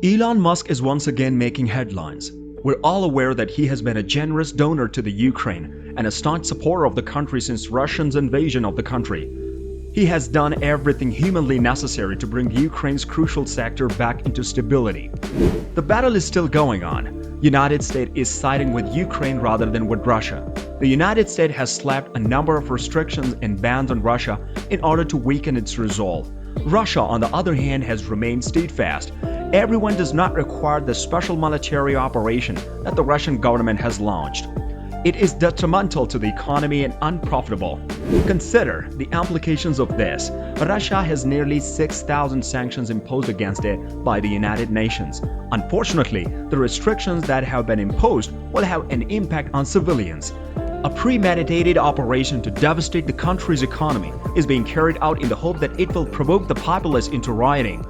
Elon Musk is once again making headlines. We're all aware that he has been a generous donor to the Ukraine and a staunch supporter of the country since Russia's invasion of the country. He has done everything humanly necessary to bring Ukraine's crucial sector back into stability. The battle is still going on. United States is siding with Ukraine rather than with Russia. The United States has slapped a number of restrictions and bans on Russia in order to weaken its resolve. Russia, on the other hand, has remained steadfast. Everyone does not require the special military operation that the Russian government has launched. It is detrimental to the economy and unprofitable. Consider the implications of this. Russia has nearly 6,000 sanctions imposed against it by the United Nations. Unfortunately, the restrictions that have been imposed will have an impact on civilians. A premeditated operation to devastate the country's economy is being carried out in the hope that it will provoke the populace into rioting.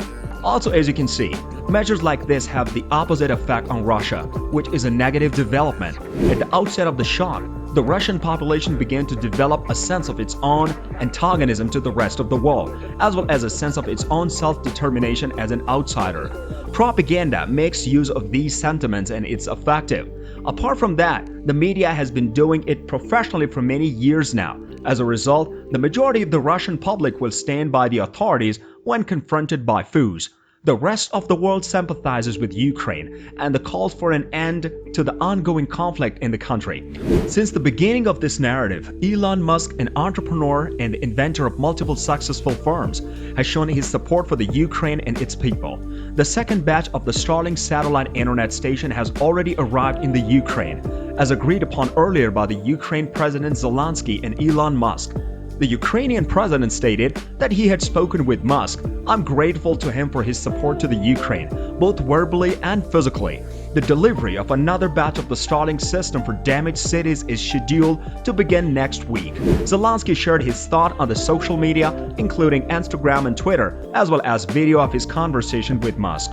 Also, as you can see, measures like this have the opposite effect on Russia, which is a negative development. At the outset of the shock, the Russian population began to develop a sense of its own antagonism to the rest of the world, as well as a sense of its own self-determination as an outsider. Propaganda makes use of these sentiments and it's effective. Apart from that, the media has been doing it professionally for many years now. As a result, the majority of the Russian public will stand by the authorities when confronted by foes. The rest of the world sympathizes with Ukraine and the calls for an end to the ongoing conflict in the country. Since the beginning of this narrative, Elon Musk, an entrepreneur and the inventor of multiple successful firms, has shown his support for the Ukraine and its people. The second batch of the Starlink satellite internet station has already arrived in the Ukraine, as agreed upon earlier by the Ukraine President Zelensky and Elon Musk. The Ukrainian president stated that he had spoken with Musk. "I'm grateful to him for his support to the Ukraine, both verbally and physically. The delivery of another batch of the Starlink system for damaged cities is scheduled to begin next week." Zelensky shared his thought on the social media, including Instagram and Twitter, as well as video of his conversation with Musk.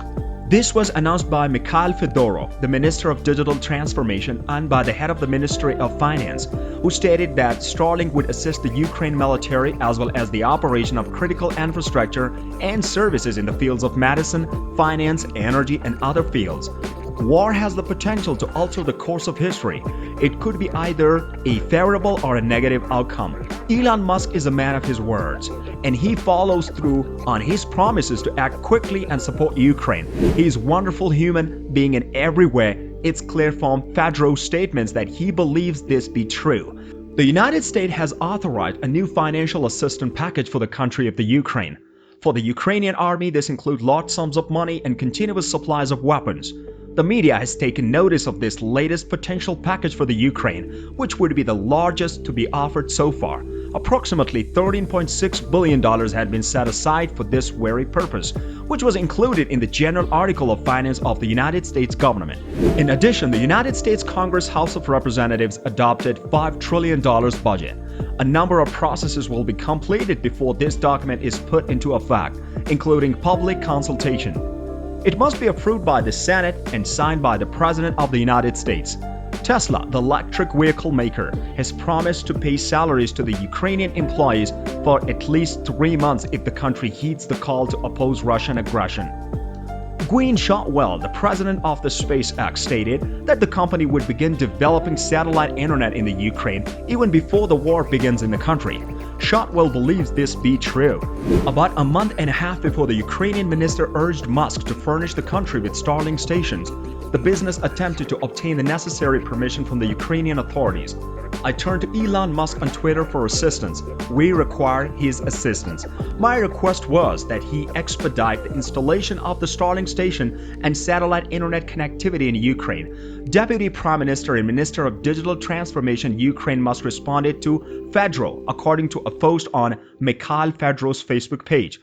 This was announced by Mikhail Fedorov, the Minister of Digital Transformation, and by the head of the Ministry of Finance, who stated that Starlink would assist the Ukraine military as well as the operation of critical infrastructure and services in the fields of medicine, finance, energy, and other fields. War has the potential to alter the course of history. It could be either a favorable or a negative outcome. Elon Musk is a man of his words, and he follows through on his promises to act quickly and support Ukraine. He is a wonderful human being in every way. It's clear from Fedorow's statements that he believes this be true. The United States has authorized a new financial assistance package for the country of the Ukraine. For the Ukrainian army, this includes large sums of money and continuous supplies of weapons. The media has taken notice of this latest potential package for the Ukraine, which would be the largest to be offered so far. Approximately $13.6 billion had been set aside for this very purpose, which was included in the General Article of Finance of the United States government. In addition, the United States Congress House of Representatives adopted $5 trillion budget. A number of processes will be completed before this document is put into effect, including public consultation. It must be approved by the Senate and signed by the President of the United States. Tesla, the electric vehicle maker, has promised to pay salaries to the Ukrainian employees for at least 3 months if the country heeds the call to oppose Russian aggression. Gwynne Shotwell, the president of the SpaceX, stated that the company would begin developing satellite internet in the Ukraine even before the war begins in the country. Shotwell believes this be true. About a month and a half before the Ukrainian minister urged Musk to furnish the country with Starlink stations, the business attempted to obtain the necessary permission from the Ukrainian authorities. "I turned to Elon Musk on Twitter for assistance. We require his assistance. My request was that he expedite the installation of the Starlink station and satellite internet connectivity in Ukraine." Deputy Prime Minister and Minister of Digital Transformation Ukraine Musk responded to Fedorov, according to a post on Mikhail Fedorov's Facebook page.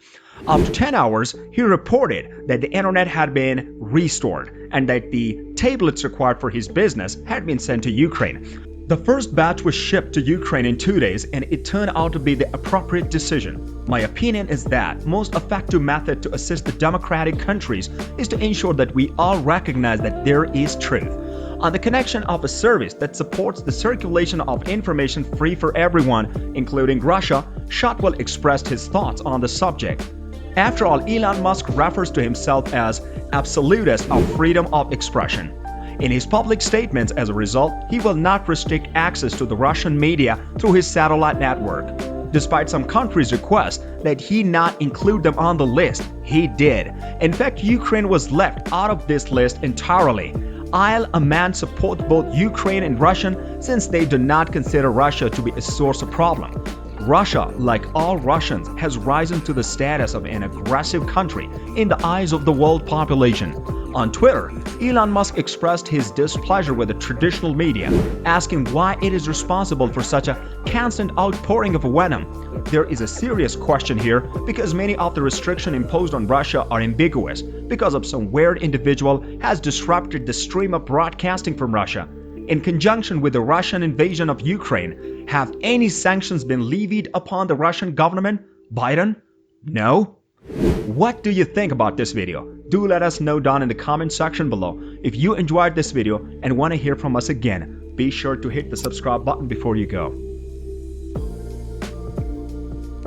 After 10 hours, he reported that the internet had been restored and that the tablets required for his business had been sent to Ukraine. The first batch was shipped to Ukraine in 2 days, and it turned out to be the appropriate decision. My opinion is that most effective method to assist the democratic countries is to ensure that we all recognize that there is truth. On the connection of a service that supports the circulation of information free for everyone, including Russia, Shotwell expressed his thoughts on the subject. After all, Elon Musk refers to himself as absolutist of freedom of expression. In his public statements, as a result, he will not restrict access to the Russian media through his satellite network. Despite some countries' request that he not include them on the list, he did. In fact, Ukraine was left out of this list entirely. I'll a man support both Ukraine and Russia since they do not consider Russia to be a source of problem. Russia, like all Russians, has risen to the status of an aggressive country in the eyes of the world population. On Twitter, Elon Musk expressed his displeasure with the traditional media, asking why it is responsible for such a constant outpouring of venom. There is a serious question here because many of the restrictions imposed on Russia are ambiguous because of some weird individual has disrupted the stream of broadcasting from Russia. In conjunction with the Russian invasion of Ukraine, have any sanctions been levied upon the Russian government? Biden? No? What do you think about this video? Do let us know down in the comment section below. If you enjoyed this video and want to hear from us again, be sure to hit the subscribe button before you go.